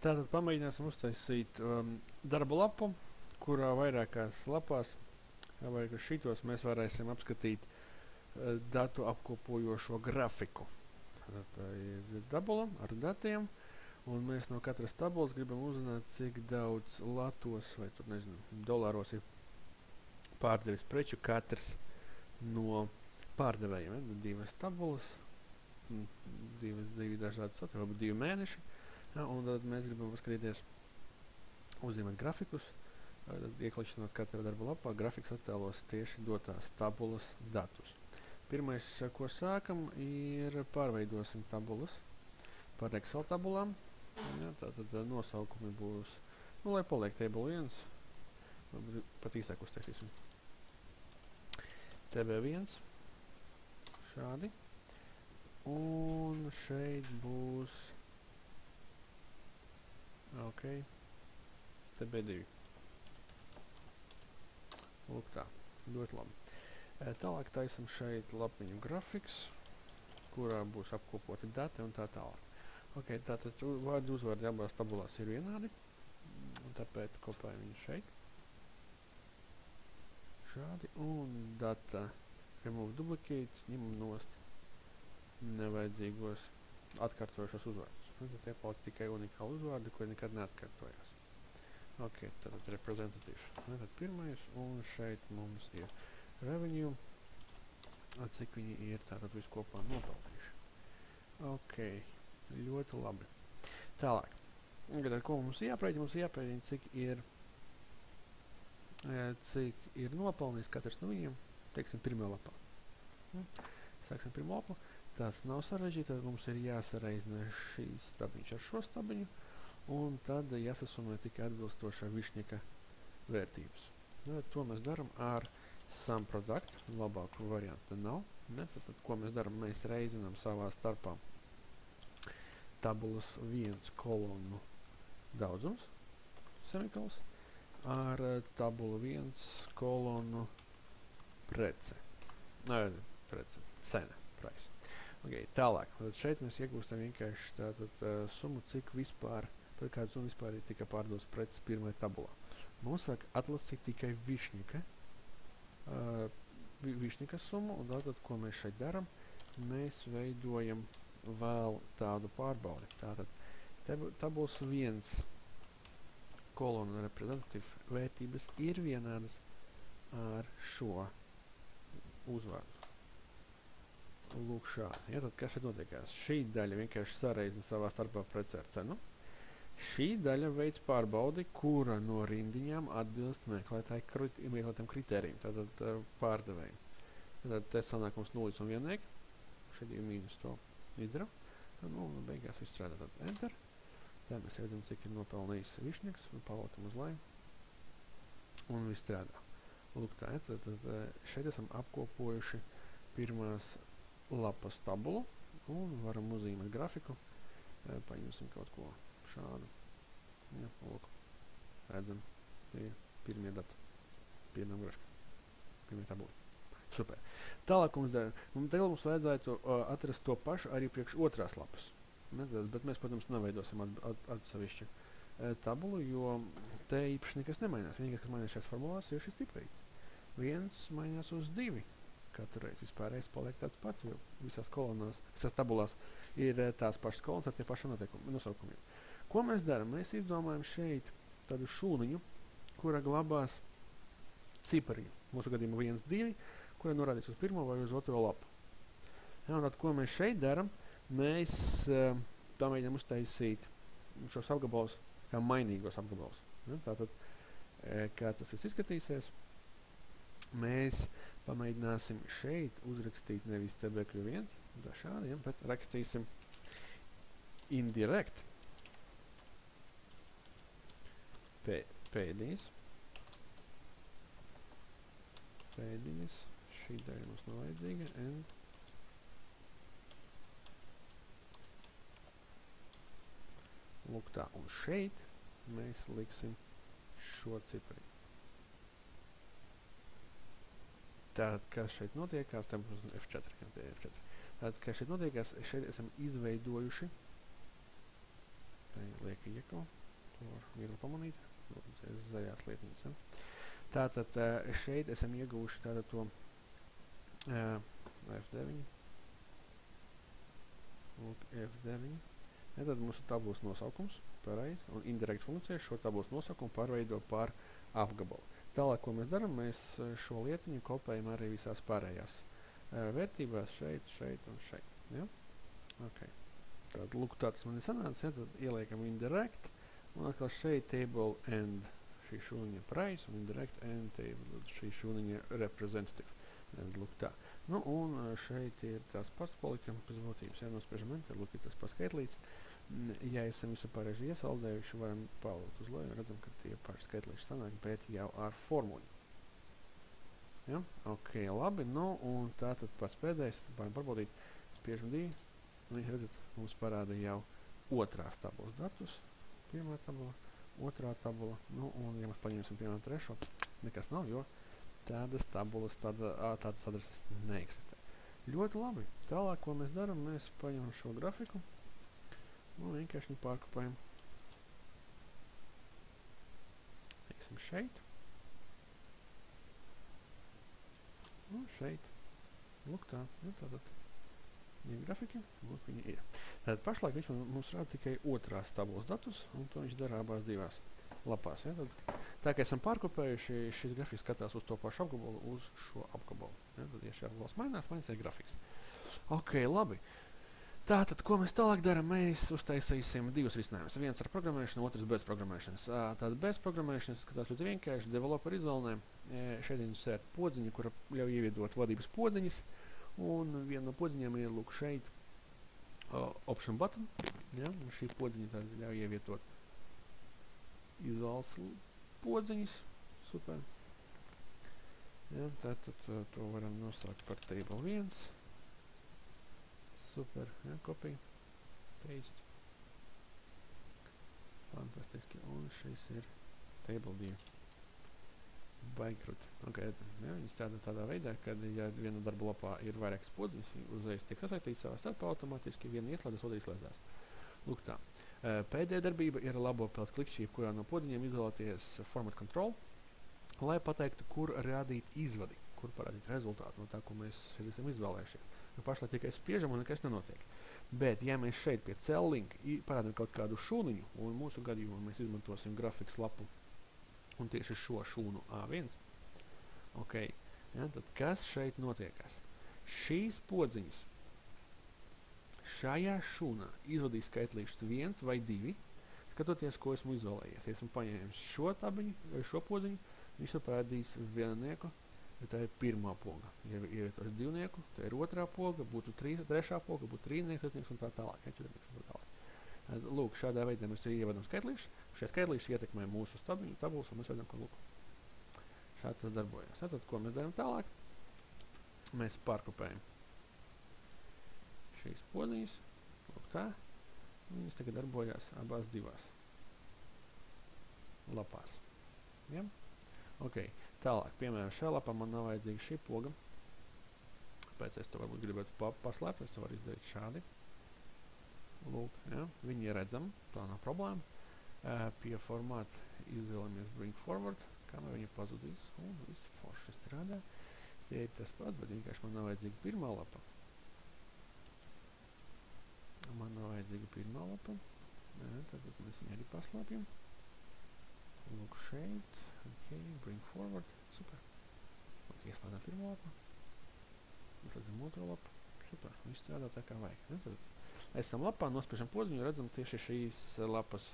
Tātad pamēģināsim uztaisīt darba lapu, kurā vairākās lapās, vai šitos mēs varēsim apskatīt datu apkopojošo grafiku. Tātad tā ir tabula ar datiem, un mēs no katras tabulas gribam uzzināt, cik daudz latos vai tur, nezinu, dolāros ir pārdevis preču katrs no pārdevējiem. Ja? Divas tabulas, divi dažādi saturi, varbūt 2 mēneši. Ja, un tad mēs gribam paskatīties, uzzīmēt grafikus, tad ieklikšķinot katrā darba lapā, grafiks attēlos tieši dotās tabulas datus. Pirmais, ko sākam, ir pārveidosim tabulas par Excel tabulām. Ja, tātad nosaukumi būs, lai paliek table 1, pat īsāk uztaisīsim. TB1, šādi, un šeit būs TB2. Lūk tā, ļoti labi. Tālāk taisam šeit lapiņu grafiks, kurā būs apkopoti dati un tā tālāk. Tātad vārdu uzvārdi abās tabulās ir vienādi, un tāpēc kopējam viņu šeit. Šādi, un data remove duplicates, ņemam nost nevajadzīgos atkārtojušos uzvārdus. Tie paliek tikai unikāli uzvārdi, ko nekad neatkārtojās. Tātad representative. Tad pirmais, un šeit mums ir revenue, cik viņi ir tātad visu kopā nopelnījuši. Ļoti labi. Tālāk. Ko mums jāprēģina? Mums jāprēģina, cik ir nopelnījis katrs no viņiem, teiksim, pirmajā lapā. Sāksim pirmo lapu. Tas nav sarežģīti, tad mums ir jāsareizina šīs stabiņš ar šo stabiņu, un tad jāsasumē tikai atbilstošā višņeka vērtības. To mēs daram ar sum product, labāku variantu nav. Tad, ko mēs daram? Mēs reizinām savā starpā tabulas 1 kolonu daudzums, semikols, ar tabulu 1 kolonu cena, price. Tālāk, tad šeit mēs iegūstam vienkārši tātad summu, cik vispār, par kādu summu vispār ir tika pārdots preces pirmajā tabulā. Mums vajag atlasīt tikai višņika summu, un tātad, ko mēs šeit daram, mēs veidojam vēl tādu pārbaudi. Tātad tabulas 1 kolonu reprezentatīvu vērtības ir vienādas ar šo uzvārdu. Lūk šādi. Ja, tad, kas šeit notiekās? Šī daļa vienkārši sareizina savā starpā preci ar cenu. Šī daļa veids pārbaudi, kura no rindiņām atbilst meklētām kritērijiem, tātad pārdevējiem. Tad te sanāk mums 0 un 1. Šeit ir mīnus to izdarām. Beigās viss strādā. Tad enter. Tā mēs redzam, cik ir nopelnījis višņeks. Paliekam uz leju. Un viss strādā. Lūk tā. Tad šeit esam apkopojuši pirmās lapas tabulu un varam uzzīmēt grafiku. Paņemsim kaut ko šādu. Ja, lūk. Redzam, tie ir pirmie dati. Pirmie grafika. Pirmie tabuli. Super. Tālāk mums vajadzētu atrast to pašu arī priekš otrās lapas. Bet mēs, protams, neveidosim atsevišķi tabulu, jo te īpaši nekas nemainās. Vienīgais, kas mainās šajās formulās, ir šis ciprīts. 1 mainās uz 2. Katru reizi vispārējais paliek tāds pats, jo visās kolonās, visās tabulās ir tās pašas kolonas ar tie paši nosaukumiem. Ko mēs darām? Mēs izdomājam šeit tādu šūniņu, kura glabās cipariņu. Mūsu gadījumā 1, 2, kura norādīts uz pirmo vai uz otro lapu. Ja, un tad, ko mēs šeit daram? Mēs pamēģinām uztaisīt šos apgabalus kā mainīgos apgabalus. Ja, tātad, kā tas izskatīsies, mēs pamēģināsim šeit uzrakstīt nevis TB1, šādi, ja, bet rakstīsim indirect pēdiņas. Šī daļa mums nav vajadzīga. Lūk tā, un šeit mēs liksim šo cipariņu. Tātad, kas šeit notiekās, F4. Tātad, kas šeit notiekās, šeit esam izveidojuši, liek iekal. To var viegli pamanīt. Zaļās lietiņas. Ja? Tātad šeit esam ieguvuši tātad to F9. Lūk, F9. Ja, tad mums ir tabulas nosaukums, pareizi, un indirekta funkcija šo tabulas nosaukumu pārveido par apgabalu. Tālāk, ko mēs darām, mēs šo lietiņu kopējam arī visās pārējās vērtībās šeit, šeit un šeit. Ja? Okay. Tad, lūk, tāds man ir sanācis, ja? Tad ieliekam indirect, un atkal šeit table end šī šūniņa price, un indirect end table šī šūniņa representative. Lūk tā. Nu, un šeit ir tās pats palikam pēc būtības. Ja nospiežam enter, lūk, ir tas pats skaitlīts. Ja esam visu pareizi iesaldējuši, varam palūkt uz leju un redzam, ka tie paši skaitlīši sanāk, bet jau ar formuli. Ja? Ok, labi. Nu, un tātad pats pēdējais, varam pārbaudīt, spiežam 2, un viņš redzat, mums parāda jau otrās tabulas datus. Pirmā tabula, otrā tabula, nu, un ja mēs paņemsim piemēram trešo, nekas nav, jo tādas tabulas, tādas adreses neeksistē. Ļoti labi. Tālāk, ko mēs darām, mēs paņemam šo grafiku un vienkārši pārkopējam. Teiksim šeit. Un šeit. Lūk tā. Ja, tātad ir grafiki. Lūk, viņi ir. Tātad pašlaik viņš mums rāda tikai otrās tabulas datus, un to viņš dara abās divās lapās. Ja? Tad, tā kā esam pārkopējuši, šis grafiks skatās uz to pašu apgabalu, uz šo apgabalu. Ja? Tad, ja šī apgabals mainās grafiks. Ok, labi. Tātad, ko mēs tālāk darām? Mēs uztaisīsim divus risinājumus. Viens ar programmēšanu, otrs bez programmēšanas. Tātad bez programmēšanas skatās ļoti vienkārši. Developer izvēlnē. Šeit ir sērt podziņa, kura ļauj ieviedot vadības podziņas. Un viena no podziņām ir lūk šeit option button. Ja? Un šī podziņa tad ļauj ievietot izvēles podziņas. Super. Ja? Tātad to varam nosaukt par table 1. Super, ja, copy, paste. Fantastiski, un šis ir table 2. Baigkrut. Okay, ja, viņi strādā tādā veidā, kad, ja viena darba lapā ir vairākas podziņas, uzreiz tiek sasaistīts savā starpā, automātiski viena ieslēdzas, otra izslēdzās. Lūk tā. Pēdējā darbība ir labo pēc klikšķī, kurā no podziņiem izvēlēties format control, lai pateiktu, kur rādīt izvadi, kur parādīt rezultātu no tā, ko mēs šeit esam izvēlējušies. Pašlaik tikai spiežam un nekas nenotiek. Bet, ja mēs šeit pie cell link parādām kaut kādu šūniņu, un mūsu gadījumā mēs izmantosim grafikas lapu un tieši šo šūnu A1, okay, ja, tad kas šeit notiekās? Šīs podziņas šajā šūnā izvadīs skaitlīšus 1 vai 2, skatoties, ko esmu izvēlējies. Esmu paņēmis šo tabiņu, šo podziņu, viņš parādīs viennieku. Tā ir pirmā poga. Ja ir tos divnieku, tā ir otrā poga, būtu trešā poga, būtu trīnieks, ceturtnieks un tā tālāk. Ja, četrnieks un tā tālāk. Lūk, šādā veidā mēs ievadam skaitlīšus. Šie skaitlīši ietekmē mūsu tabulas, un mēs redzam, ka lūk, šādi tas darbojas. Ja, tad, ko mēs darām tālāk? Mēs pārkopējam šīs podziņas. Lūk tā. Viņas tagad darbojās abās divās lapās. Ja? Ok. Tālāk, piemēram, šajā lapā man nav vajadzīga šī poga. Pēc es to varbūt gribētu paslēpt, es to varu izdarīt šādi. Lūk, ja, viņi ir redzami, tā nav problēma. Pie formāta izvēlamies bring forward, kamēr viņi pazudīs, un viss forši strādā. Tie ir tas pats, bet vienkārši man nav vajadzīga pirmā lapa. Ja, tad mēs viņu arī paslēpjam. Lūk šeit. Ok, bring forward. Super. Lūk, ieslēdzam pirmo lapu. Ieslēdzam otro lapu. Super. Viss strādā tā kā vajag. Ja, tad esam lapā, nospiežam podziņu un redzam tieši šīs lapas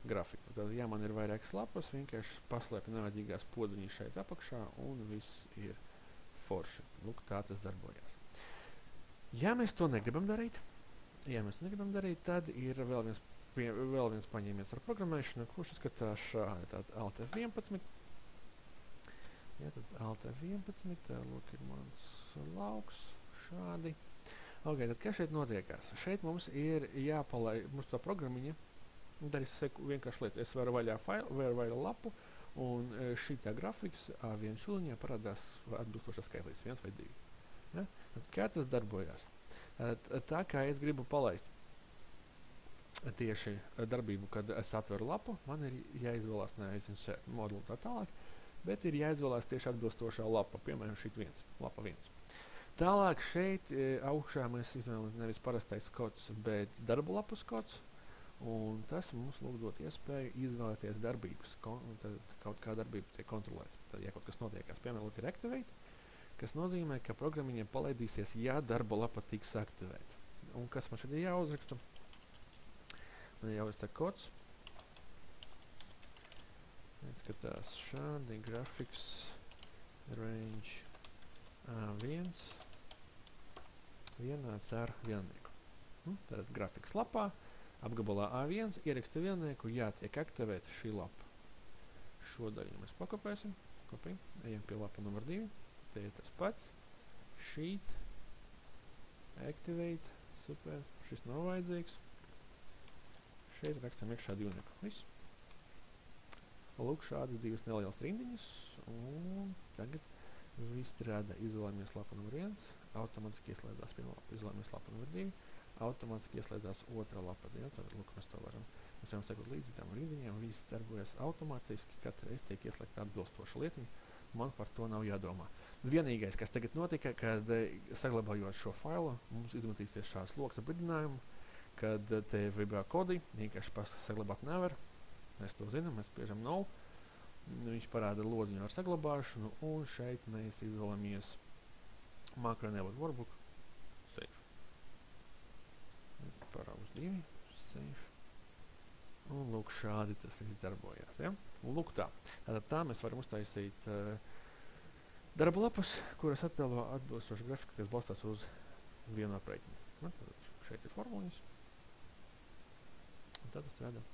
grafiku. Tad, ja man ir vairākas lapas, vienkārši paslēpju nevajadzīgās podziņas šeit apakšā un viss ir forši. Lūk, tā tas darbojās. Ja mēs to negribam darīt, tad ir vēl viens paņēmiens ar programmēšanu, kurš izskatās šādi. Tātad Alt F11. Ja, tad Alt F11. Lūk, ir mans lauks. Šādi. Ok, tad kas šeit notiekās? Šeit mums ir jāpalai, mums tā programmiņa darīs vienkārši lietu. Es varu vaļā lapu, un šī tā grafikas A1 šūniņā parādās atbilstošās skaitlītes 1 vai 2. Ja? Tad kā tas darbojās? Tā kā es gribu palaist tieši darbību, kad es atveru lapu, man ir jāizvēlās nevis insert modulu tā tālāk, bet ir jāizvēlās tieši atbilstošā lapa, piemēram, šeit lapa 1. Tālāk šeit augšā mēs izvēlamies nevis parastais kods, bet darbu lapas kods, un tas mums lūk dot iespēju izvēlēties darbības, tad kaut kā darbība tiek kontrolēta. Tad, ja kaut kas notiekās, piemēram, ir activate, kas nozīmē, ka programmiņiem palaidīsies, ja darba lapa tiks aktivēta. Un kas man šeit ir jāuzraksta? Man ir jāuzraksta kods. Skatās šādi graphics range A1 vienāds ar viennieku. Tātad grafikas lapā apgabalā A1 ieraksta viennieku, ja tiek aktivēta šī lapa. Šo daļu mēs pakopēsim. Ejam pie lapa numur 2. Te ir tas pats. Sheet. Activate. Super. Šis nav vajadzīgs. Šeit rakstam iekšā divnieku. Viss. Lūk, šādas divas nelielas rindiņas. Un tagad viss strādā. Izvēlamies lapu numur 1. Automātiski ieslēdzās pirmā lapa. Izvēlamies lapu numur 2. Automātiski ieslēdzās otrā lapa. Ja, tad, lūk, mēs varam sekot līdzi tām rindiņām. Viss darbojas automātiski. Katru reizi tiek ieslēgta atbilstoša lietiņa. Man par to nav jādomā. Vienīgais, kas tagad notika, kad saglabājot šo failu, mums izmetīsies šāds loks ar brīdinājumu, kad te VBA kodi vienkārši saglabāt nevar. Mēs to zinām, mēs spiežam no. Viņš parāda lodziņu ar saglabāšanu, un šeit mēs izvēlamies makro enable workbook save. Parauz 2 save. Un lūk, šādi tas viss darbojās. Ja? Un lūk tā. Tātad tā mēs varam uztaisīt darba lapas, kuras attēlo atbilstošu grafiku, kas balstās uz vienu aprēķinu. Tātad šeit ir formuliņas. Un tad strādā.